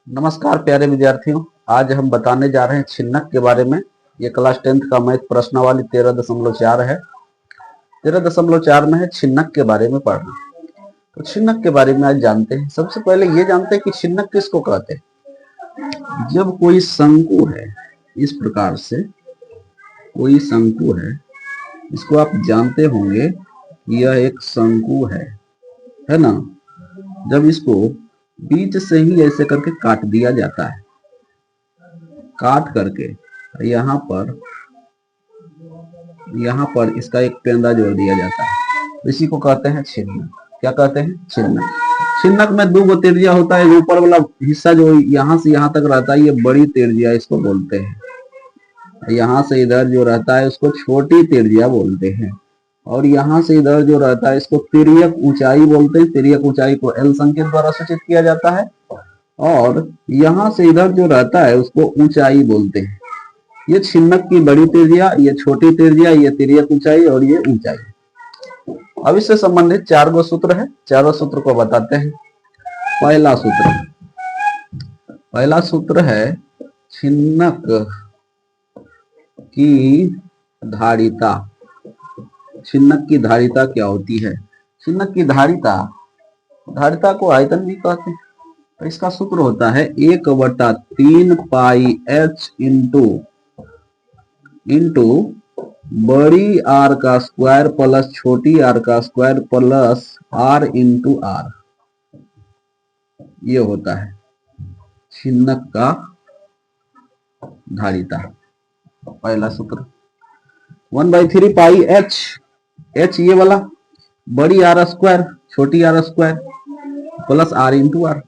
नमस्कार प्यारे विद्यार्थियों। आज हम बताने जा रहे हैं छिन्नक के बारे में। ये क्लास 10th का मैथ प्रश्नावली 13.4 है। 13.4 में है छिन्नक के बारे में पढ़ना। तो छिन्नक के बारे में आज जानते हैं। सबसे पहले ये जानते हैं कि छिन्नक किसको कहते हैं। जब कोई शंकु है, इस प्रकार से कोई शंकु है, इसको आप जानते होंगे यह एक शंकु है ना। जब इसको बीच से ही ऐसे करके काट दिया जाता है, काट करके यहाँ पर इसका एक पेंदा जोड़ दिया जाता है, इसी को कहते हैं छिन्नक। क्या कहते हैं? छिन्नक। छिन्नक में दो गो तिर्जिया होता है। ऊपर वाला हिस्सा जो यहाँ से यहाँ तक रहता है, ये बड़ी तिर्जिया इसको बोलते हैं। यहाँ से इधर जो रहता है उसको छोटी तिर्जिया बोलते हैं। और यहाँ से इधर जो रहता है इसको तिर्यक ऊंचाई बोलते हैं। तिर्यक ऊंचाई को एल संकेत द्वारा सूचित किया जाता है। और यहाँ से इधर जो रहता है उसको ऊंचाई बोलते हैं। ये छिन्नक की बड़ी तिर्जिया, ये छोटी तिर्जिया, ये तिर्यक ऊंचाई और ये ऊंचाई। अब इससे संबंधित 4 गो सूत्र है। चारों सूत्र को बताते हैं। पहला सूत्र है छिन्नक की धारिता। छिन्नक की धारिता क्या होती है? छिन्नक की धारिता को आयतन भी कहते हैं। तो इसका सूत्र होता है 1/3 पाई h इंटू बड़ी आर का स्क्वायर प्लस छोटी आर का square plus r into R. ये होता है छिन्नक का धारिता। पहला सूत्र 1/3 पाई h ये वाला, बड़ी आर स्क्वायर छोटी R square plus r into R.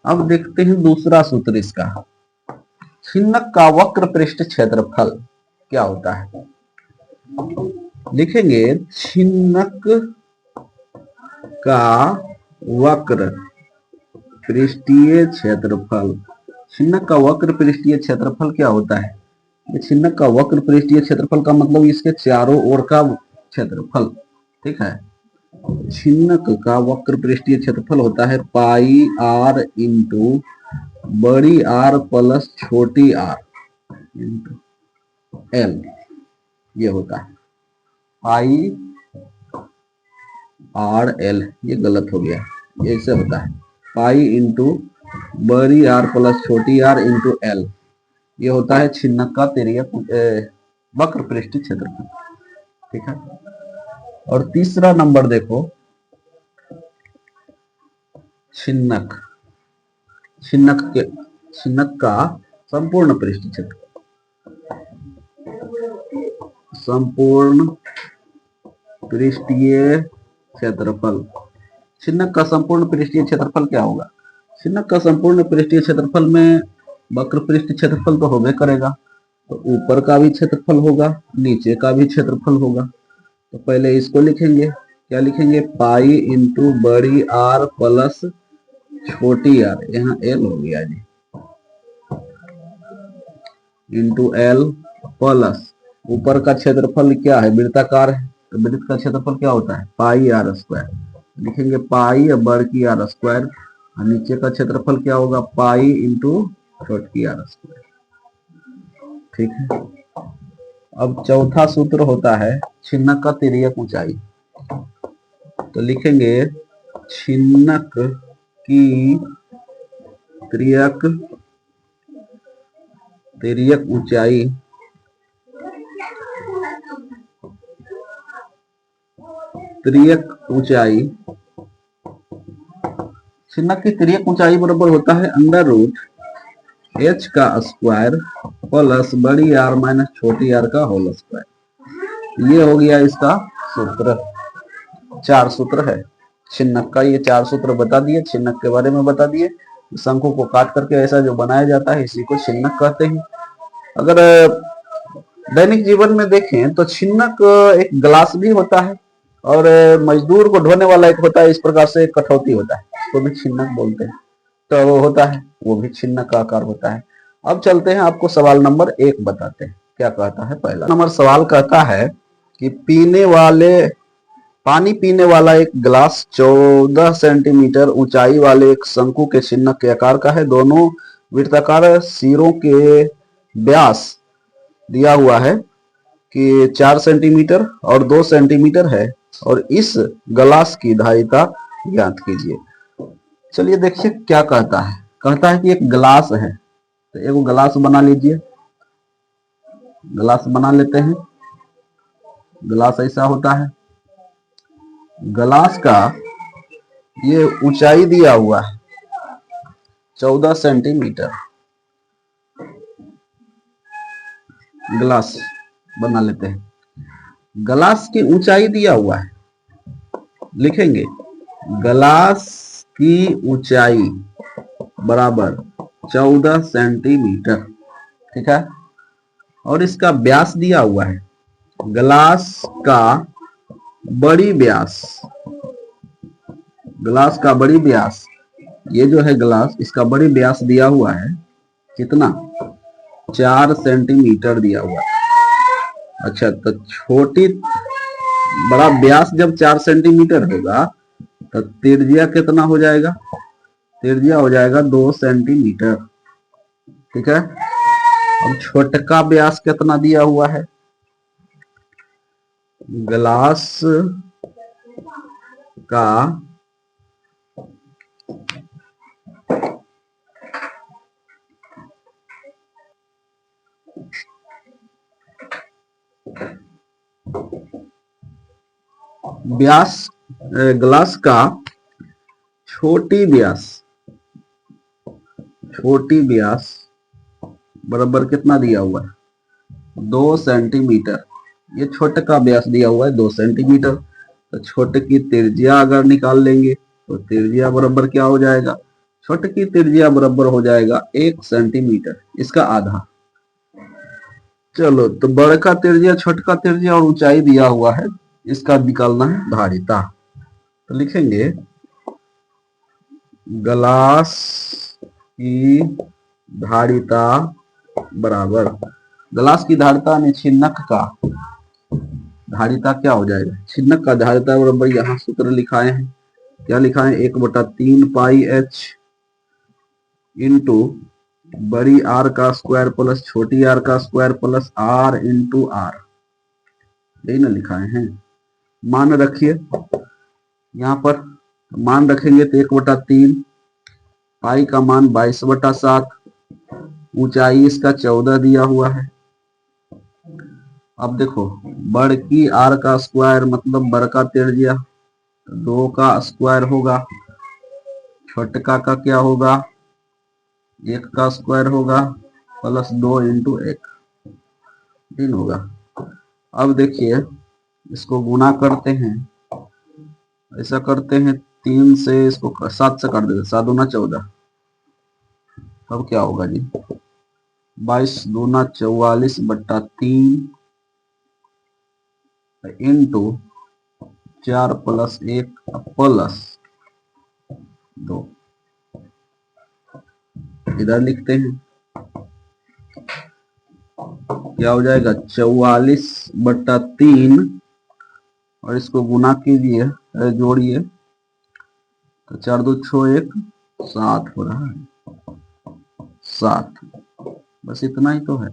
अब देखते हैं दूसरा सूत्र इसका। छिन्नक का वक्र पृष्ठ क्षेत्रफल क्या होता है? लिखेंगे छिन्नक का वक्र पृष्ठीय क्षेत्रफल। छिन्नक का वक्र पृष्ठीय क्षेत्रफल क्या होता है? छिन्नक का वक्र पृष्ठीय क्षेत्रफल का मतलब इसके चारों ओर का क्षेत्रफल। ठीक है। छिन्नक का वक्र पृष्ठीय क्षेत्रफल होता है पाई आर इंटू बड़ी आर प्लस छोटी आर इंटू एल। ये होता है पाई आर एल। ये गलत हो गया, ये ऐसे होता है पाई इंटू बड़ी आर प्लस छोटी आर इंटू एल। ये होता है छिन्नक का तिर्यक वक्र पृष्ठीय क्षेत्रफल। ठीक है। और तीसरा नंबर देखो, छिन्नक का संपूर्ण पृष्ठीय क्षेत्रफल। संपूर्ण पृष्ठीय क्षेत्रफल। छिन्नक का संपूर्ण पृष्ठीय क्षेत्रफल क्या होगा? छिन्नक का संपूर्ण पृष्ठीय क्षेत्रफल में वक्र पृष्ठ क्षेत्रफल तो होबे करेगा, तो ऊपर का भी क्षेत्रफल होगा, नीचे का भी क्षेत्रफल होगा। तो पहले इसको लिखेंगे। क्या लिखेंगे? पाई इंटू बड़ी आर प्लस छोटी आर, यहाँ एल हो गया जी, इंटू एल प्लस ऊपर का क्षेत्रफल क्या है? वृत्ताकार है, तो वृत्त का क्षेत्रफल क्या होता है? पाई आर स्क्वायर। लिखेंगे पाई बड़ की आर स्क्वायर, और नीचे का क्षेत्रफल क्या होगा? पाई इंटू छोटी आर स्क्वायर। ठीक है। अब चौथा सूत्र होता है छिन्नक का तिर्यक ऊंचाई। तो लिखेंगे छिन्नक की तिर्यक ऊंचाई छिन्नक की तिर्यक ऊंचाई बराबर होता है अंडर रूट h का स्क्वायर प्लस बड़ी आर माइनस छोटी आर का होल स्क्वायर। ये हो गया इसका सूत्र। 4 सूत्र है छिन्नक का। ये 4 सूत्र बता दिए, छिन्नक के बारे में बता दिए। शंकु को काट करके ऐसा जो बनाया जाता है इसी को छिन्नक कहते हैं। अगर दैनिक जीवन में देखें तो छिन्नक एक ग्लास भी होता है, और मजदूर को ढोने वाला एक होता है, इस प्रकार से एक कठौती होता है, उसको भी छिन्नक बोलते हैं। तो वो होता है, वो भी छिन्नक का आकार होता है। अब चलते हैं, आपको सवाल नंबर 1 बताते हैं क्या कहता है। पहला नंबर सवाल कहता है कि पीने वाले पानी पीने वाला एक गिलास 14 सेंटीमीटर ऊंचाई वाले एक शंकु के चिन्ह के आकार का है। दोनों वृत्ताकार सिरों के व्यास दिया हुआ है कि 4 सेंटीमीटर और 2 सेंटीमीटर है और इस गिलास की धारिता ज्ञात कीजिए। चलिए देखिए क्या कहता है। कहता है कि एक गिलास है, तो एक गिलास बना लीजिए। गिलास बना लेते हैं। गिलास ऐसा होता है। गिलास का ये ऊंचाई दिया हुआ है 14 सेंटीमीटर। गिलास बना लेते हैं। गिलास की ऊंचाई दिया हुआ है, लिखेंगे गिलास की ऊंचाई बराबर 14 सेंटीमीटर, ठीक है। और इसका व्यास दिया हुआ है, गिलास का बड़ी व्यास, गिलास का बड़ी व्यास, ये जो है गिलास, इसका बड़ी व्यास दिया हुआ है कितना, 4 सेंटीमीटर दिया हुआ है। अच्छा, तो छोटी बड़ा व्यास जब 4 सेंटीमीटर होगा तो त्रिज्या कितना हो जाएगा, त्रिज्या हो जाएगा 2 सेंटीमीटर, ठीक है। अब छोटका व्यास कितना दिया हुआ है, गिलास का व्यास, गिलास का छोटी व्यास, छोटी व्यास बराबर कितना दिया हुआ है, 2 सेंटीमीटर। ये छोटे का व्यास दिया हुआ है 2 सेंटीमीटर। तो छोटे की त्रिज्या अगर निकाल लेंगे तो त्रिज्या बराबर क्या हो जाएगा, छोटे की त्रिज्या बराबर हो जाएगा 1 सेंटीमीटर, इसका आधा। चलो, तो बड़े का त्रिज्या, छोटे का त्रिज्या और ऊंचाई दिया हुआ है, इसका निकालना है धारिता। तो लिखेंगे गिलास की धारिता बराबर, गिलास की धारिता में छिन्नक का धारिता क्या हो जाएगा, छिन्नक का धारिता बराबर यहाँ सूत्र लिखाए हैं, क्या लिखाए, 1/3 पाई एच इंटू बड़ी आर का स्क्वायर प्लस छोटी आर का square plus R into R, यही ना लिखाए हैं। मान रखिए, यहाँ पर मान रखेंगे तो 1/3, पाई का मान 22/7, ऊंचाई इसका 14 दिया हुआ है। अब देखो, बड़की आर का स्क्वायर मतलब बड़का त्रिज्या 2 का स्क्वायर होगा, छोटका का क्या होगा, 1 का स्क्वायर होगा प्लस 2 इंटू 1 3 होगा। अब देखिए इसको गुना करते हैं, ऐसा करते हैं 3 से इसको 7 से कर देते, 7 दूना 14, अब क्या होगा जी, 22 दूना 44/3 इंटू 4 प्लस 1 प्लस 2, इधर लिखते हैं क्या हो जाएगा 44/3 और इसको गुना कीजिए, जोड़िए, तो 4 2 6 1 7 हो रहा है, 7, बस इतना ही तो है।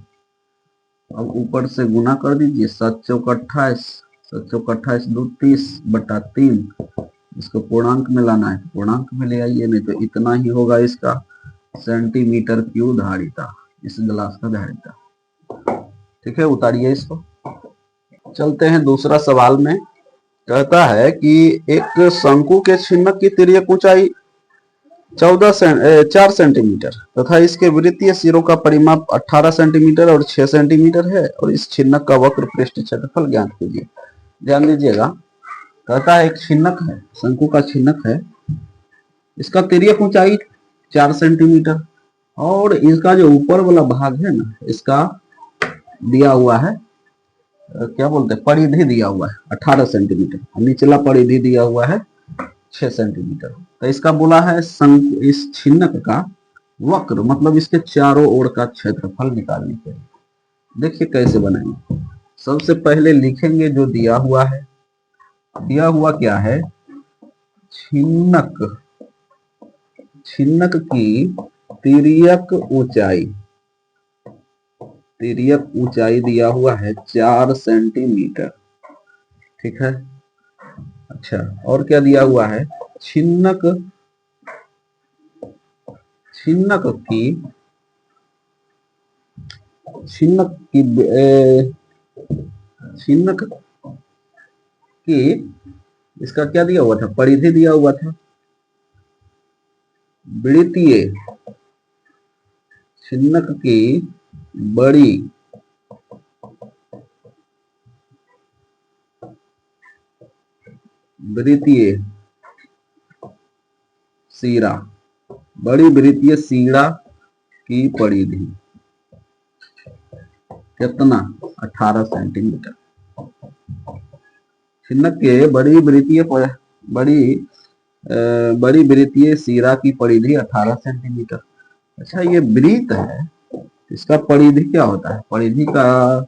अब ऊपर से गुना कर दीजिए, 7 चौक 28, 7 चौक 28 2 30/3, इसको पूर्णांक में लाना है, पूर्णांक में ले आइए, नहीं तो इतना ही होगा इसका सेंटीमीटर क्यूब धारिता, इस गिलास का धारिता, ठीक है। उतारिए इसको। चलते हैं दूसरा सवाल में। कहता है कि एक शंकु के छिन्नक की तिर्यक ऊंचाई 4 सेंटीमीटर तथा इसके वृत्तीय सिरों का परिमाप 18 सेंटीमीटर और 6 सेंटीमीटर है और इस छिन्नक का वक्र पृष्ठ क्षेत्रफल ज्ञात कीजिए। ध्यान दीजिएगा, कहता है एक छिन्नक है, शंकु का छिन्नक है, इसका तिर्यक ऊंचाई 4 सेंटीमीटर और इसका जो ऊपर वाला भाग है ना, इसका दिया हुआ है, क्या बोलते हैं, परिधि दिया हुआ है 18 सेंटीमीटर, निचला परिधि दिया हुआ है 6 सेंटीमीटर। तो इसका बोला है इस छिन्नक का वक्र मतलब इसके चारों ओर का क्षेत्रफल निकालने के लिए। देखिए कैसे बनाएंगे। सबसे पहले लिखेंगे जो दिया हुआ है, दिया हुआ क्या है, छिन्नक, छिन्नक की तिर्यक ऊंचाई, तिर्यक ऊंचाई दिया हुआ है 4 सेंटीमीटर। ठीक है। अच्छा, और क्या दिया हुआ है, छिन्नक, छिन्नक की, छिन्नक की छिन्नक की, इसका क्या दिया हुआ था, परिधि दिया हुआ था, वृत्तीय, छिन्नक की बड़ी वृत्तीय सीरा, बड़ी वृत्तीय सीरा की परिधि कितना, 18 सेंटीमीटर। छिन्नक के बड़ी वृत्तीय बड़ी वृत्तीय सीरा की परिधि 18 सेंटीमीटर। अच्छा, ये वृत्त है, इसका परिधि क्या होता है, परिधि का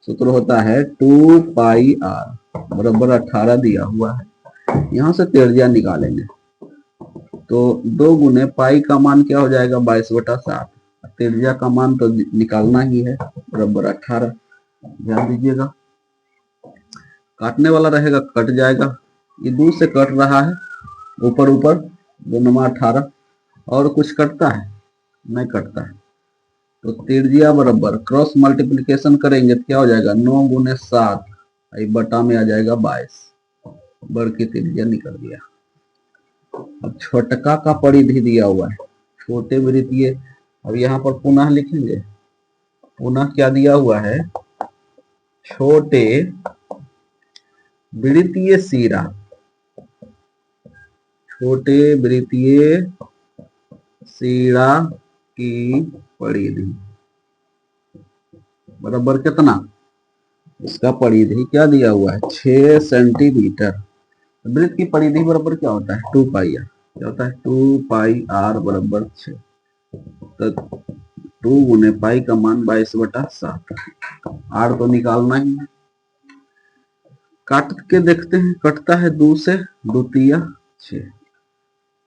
सूत्र होता है 2 पाई आर बराबर 18 दिया हुआ है। यहां से त्रिज्या निकालेंगे तो 2 गुने पाई का मान क्या हो जाएगा, 22/7। त्रिज्या का मान तो निकालना ही है, बराबर 18। ध्यान दीजिएगा, काटने वाला रहेगा कट जाएगा, ये दूर से कट रहा है, ऊपर ऊपर 2 × 18, और कुछ कटता है, नहीं कटता है। तो त्रिज्या बराबर क्रॉस मल्टीप्लिकेशन करेंगे तो क्या हो जाएगा, 9 × 7 बटा में आ जाएगा 22, बढ़ की त्रिज्या निकल गया। अब छोटका का परिधि दिया हुआ है, छोटे वृत्तीय, अब यहाँ पर पुनः लिखेंगे, पुनः क्या दिया हुआ है, छोटे वृत्तीय सीरा, छोटे वृत्तीय सीरा की परिधि बराबर कितना, इसका परिधि क्या दिया हुआ है, 6 सेंटीमीटर। वृत्त की परिधि बराबर क्या होता है, 2 पाई आर, क्या होता है, 2 पाई आर बराबर 6। तो 2 गुने पाई का मान 22/7, आर तो निकालना ही है। काट के देखते हैं, कटता है 2 से, 2 तिया 6।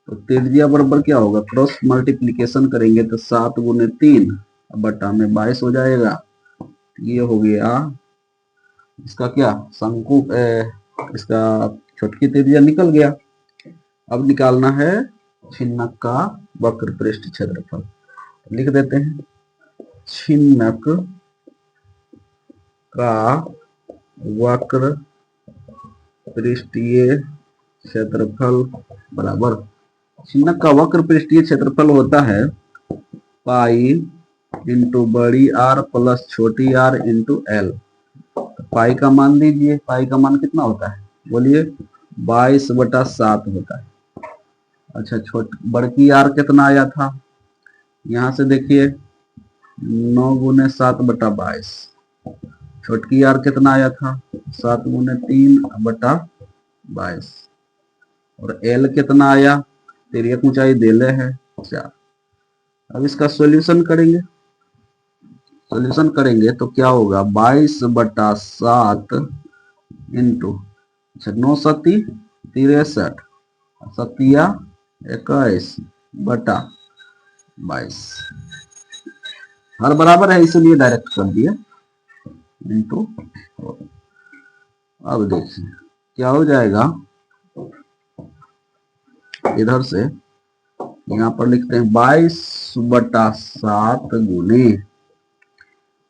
तो त्रिज्या बराबर क्या होगा, क्रॉस मल्टीप्लिकेशन करेंगे तो 7 × 3 बटा में 22 हो जाएगा। ये हो गया इसका क्या, शंकु, इसका छोटकी त्रिज्या निकल गया। अब निकालना है छिन्नक का वक्र पृष्ठ क्षेत्रफल, लिख देते हैं, छिन्नक का वक्र पृष्ठीय क्षेत्रफल बराबर, छिन्नक का वक्र पृष्ठीय क्षेत्रफल होता है पाई इंटू बड़ी आर प्लस छोटी आर इंटू एल। पाई का मान दीजिए, पाई का मान कितना होता है, बोलिए, 22/7 होता है। अच्छा, बड़की आर कितना आया था, यहां से देखिए 9 × 7/22। छोटकी आर कितना आया था, 7 × 3/22। और एल कितना आया, तिर्यक ऊंचाई देले है 4। अब इसका सॉल्यूशन करेंगे, सॉल्यूशन करेंगे तो क्या होगा, 22/7 इंटू, अच्छा 9 सती 63, सतिया 21 बटा 22, हर बराबर है इसलिए डायरेक्ट कर दिया, इंटू। अब देखिए क्या हो जाएगा, इधर से यहाँ पर लिखते हैं 22/7 गुने,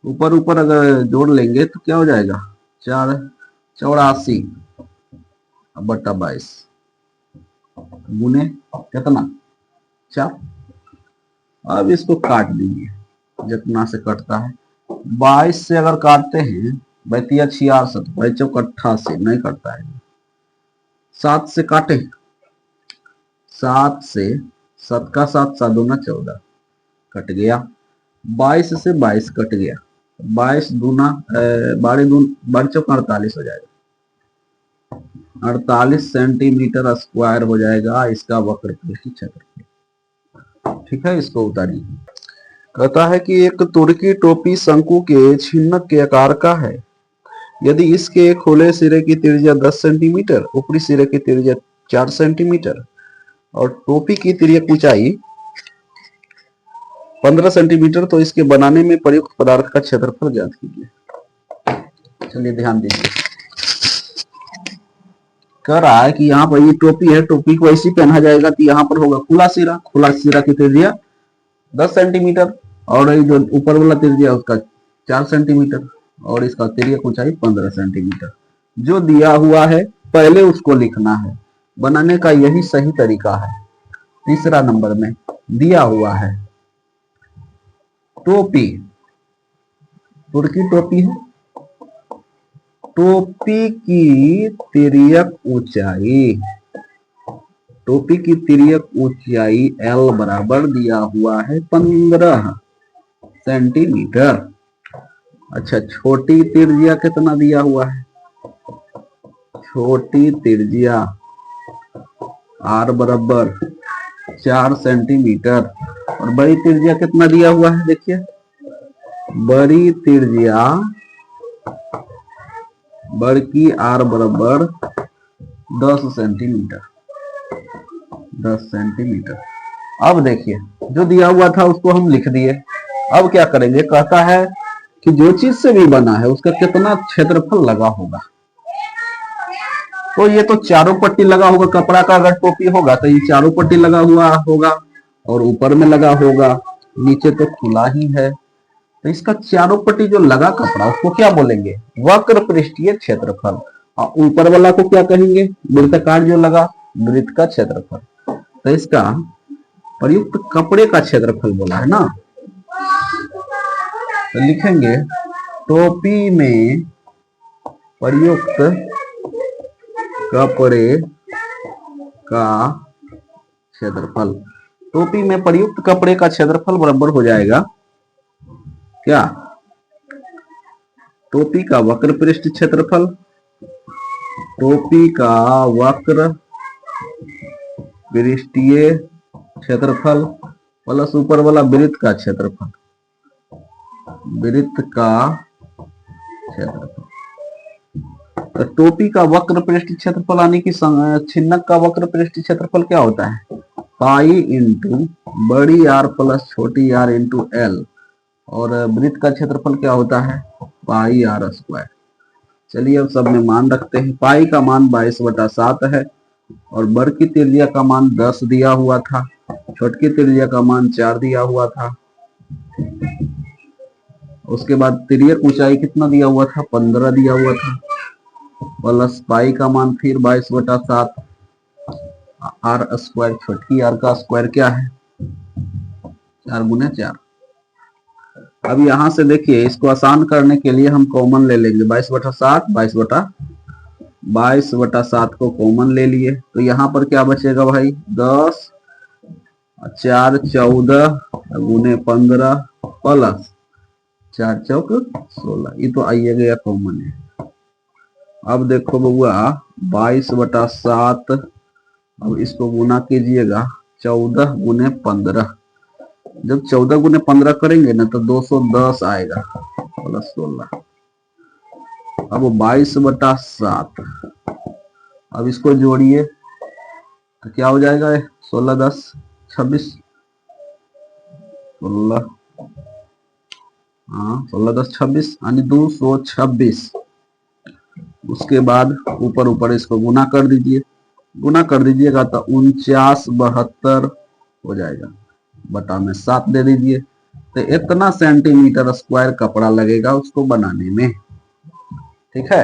ऊपर ऊपर अगर जोड़ लेंगे तो क्या हो जाएगा, 484/22 गुने कितना, 4। अब इसको काट दीजिए, जितना से कटता है, 22 से अगर काटते हैं, 22×66, 22×88 नहीं कटता है। 7 से काटे, 7 से 7 का 7, 7 दूना 14 कट गया। 22 से 22 कट गया, 22 दूना 12×4 = 48 हो जाएगा, 48 सेंटीमीटर स्क्वायर हो जाएगा इसका वक्र पृष्ठ क्षेत्रफल। ठीक है, इसको उतारिए। कहता है कि एक तुर्की टोपी शंकु के छिन्नक के आकार का है, यदि इसके खुले सिरे की त्रिज्या 10 सेंटीमीटर, ऊपरी सिरे की त्रिज्या 4 सेंटीमीटर और टोपी की तिर्यक ऊंचाई 15 सेंटीमीटर, तो इसके बनाने में प्रयुक्त पदार्थ का क्षेत्रफल ज्ञात कीजिए। चलिए ध्यान दीजिए, कह रहा है कि यहाँ पर ये टोपी है, टोपी को ऐसी पहना जाएगा कि यहाँ पर होगा खुला सिरा, खुला सिरा की त्रिज्या 10 सेंटीमीटर और ये जो ऊपर वाला त्रिज्या उसका 4 सेंटीमीटर और इसका तिर्यक ऊंचाई 15 सेंटीमीटर। जो दिया हुआ है पहले उसको लिखना है, बनाने का यही सही तरीका है। तीसरा नंबर में दिया हुआ है टोपी, तुर्की टोपी है, टोपी की तिर्यक ऊंचाई, टोपी की तिर्यक ऊंचाई L बराबर दिया हुआ है 15 सेंटीमीटर। अच्छा, छोटी तिर्य्या कितना दिया हुआ है? छोटी तिर्य्या R बराबर 4 सेंटीमीटर और बड़ी तिर्य्या कितना दिया हुआ है? देखिए, बड़ी तिर्य्या बड़की R बराबर 10 सेंटीमीटर, 10 सेंटीमीटर। अब देखिए, जो दिया हुआ था उसको हम लिख दिए। अब क्या करेंगे? कहता है कि जो चीज से भी बना है उसका कितना क्षेत्रफल लगा होगा। तो ये तो चारों पट्टी लगा होगा, कपड़ा का अगर टोपी होगा तो ये चारों पट्टी लगा हुआ होगा और ऊपर में लगा होगा, नीचे तो खुला ही है। तो इसका चारों पट्टी जो लगा कपड़ा उसको क्या बोलेंगे? वक्र पृष्ठीय क्षेत्रफल। और ऊपर वाला को क्या कहेंगे? वृत्ताकार जो लगा, वृत्त का क्षेत्रफल। तो इसका प्रयुक्त कपड़े का क्षेत्रफल बोला है ना। तो लिखेंगे टोपी में प्रयुक्त कपड़े का क्षेत्रफल। टोपी में प्रयुक्त कपड़े का क्षेत्रफल बराबर हो जाएगा क्या? टोपी का वक्र पृष्ठ क्षेत्रफल, टोपी का वक्र पृष्ठीय क्षेत्रफल प्लस ऊपर वाला वृत्त का क्षेत्रफल, वृत्त का क्षेत्रफल। तो टोपी का वक्र पृष्ठ क्षेत्रफल यानी कि छिन्नक का वक्र पृष्ठ क्षेत्रफल क्या होता है? पाई इंटू बड़ी आर प्लस छोटी आर इंटू एल, और वृत्त का क्षेत्रफल क्या होता है? पाई आर स्क्वायर। चलिए अब सब में मान रखते हैं। पाई का मान 22/7 है और बड़ की त्रिज्या का मान 10 दिया हुआ था, छोटकी त्रिज्या का मान 4 दिया हुआ था। उसके बाद तिर्यक ऊंचाई कितना दिया हुआ था? 15 दिया हुआ था, प्लस पाई का मान फिर 22/7 आर स्क्वायर, छोटकी आर का स्क्वायर क्या है? 4 गुने 4। अब यहां से देखिए, इसको आसान करने के लिए हम कॉमन ले लेंगे 22/7, 22/7 को कॉमन ले लिए तो यहाँ पर क्या बचेगा भाई? 10, 4 14 गुने 15 प्लस 4 चौक 16। ये तो आइए गया कॉमन है। अब देखो बउआ 22/7, अब इसको गुना कीजिएगा 14 गुने 15। जब 14 गुने 15 करेंगे ना तो 210 आएगा प्लस 16। अब 22/7, अब इसको जोड़िए तो क्या हो जाएगा? 16 10 26, 16 10 26 यानी 226। उसके बाद ऊपर ऊपर इसको गुना कर दीजिए, गुना कर दीजिएगा तो 49/72 हो जाएगा, बटा में 7 दे दीजिए। तो इतना सेंटीमीटर स्क्वायर कपड़ा लगेगा उसको बनाने में। ठीक है।